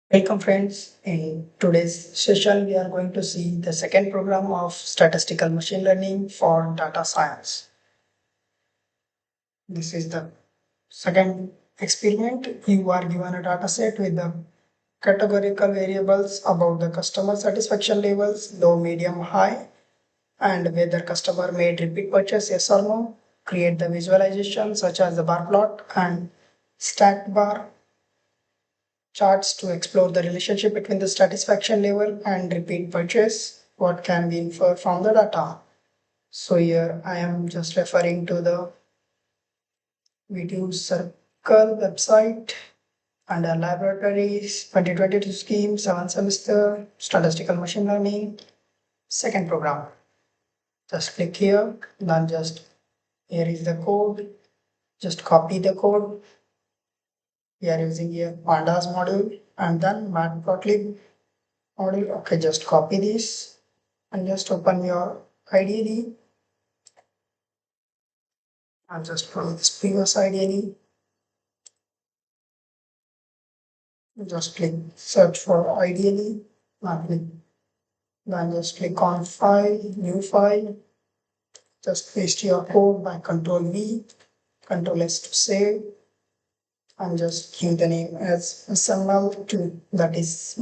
Welcome friends. In today's session, we are going to see the second program of statistical machine learning for data science. This is the second experiment. You are given a data set with the categorical variables about the customer satisfaction levels, low, medium, high, and whether customer made repeat purchase, yes or no. Create the visualization such as the bar plot and stack bar charts to explore the relationship between the satisfaction level and repeat purchase. What can be inferred from the data? So here I am just referring to the VTU circle website under laboratories 2022 scheme 7th semester statistical machine learning second program. Just click here, then just here is the code. Just copy the code. We are using here pandas module and then matplotlib module. Okay, just copy this and just open your IDE and just follow this previous IDE. Just click search for IDE, then just click on file, new file. Just paste your code by Control V, Control S to save, and just give the name as SML2, that is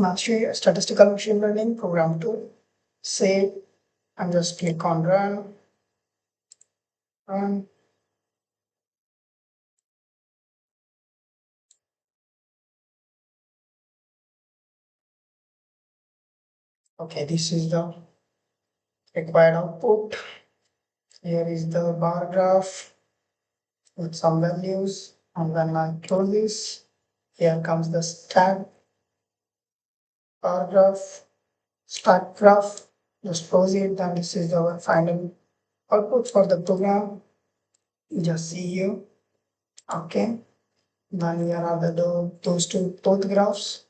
statistical machine learning program 2. Save and just click on run. Okay, this is the required output. Here is the bar graph with some values, and when I close this, here comes the bar graph, stack graph. Just close it, and this is our final output for the program. Just see here. Okay, then here are those two both graphs.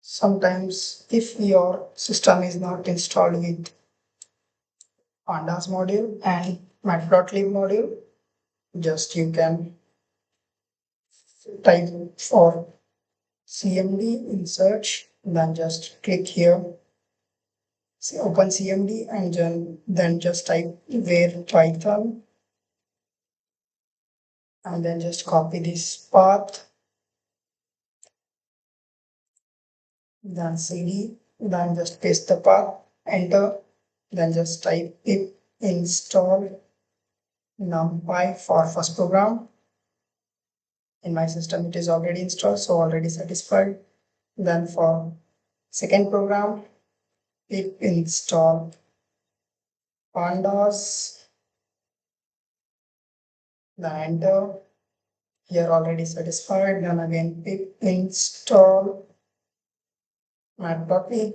Sometimes if your system is not installed with pandas module and matplotlib module, just you can type for CMD in search, then just click here, open CMD, and then just type where Python, and then just copy this path, then CD, then just paste the path, enter, then just type pip install numpy for first program. In my system it is already installed, so already satisfied. Then for second program, pip install pandas, then enter. Here already satisfied. Then again pip install matplotlib,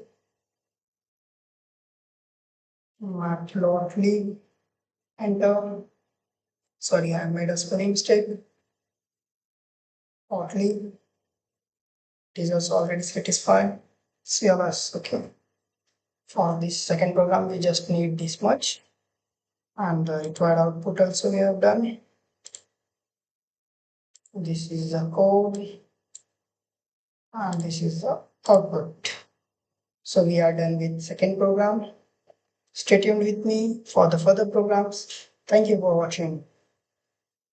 enter. Sorry, I made a spelling mistake. Plotly, it is also already satisfied. Syllabus, okay. For this second program, we just need this much, and the required output also we have done. This is the code, and this is the output. So we are done with second program. Stay tuned with me for the further programs. Thank you for watching.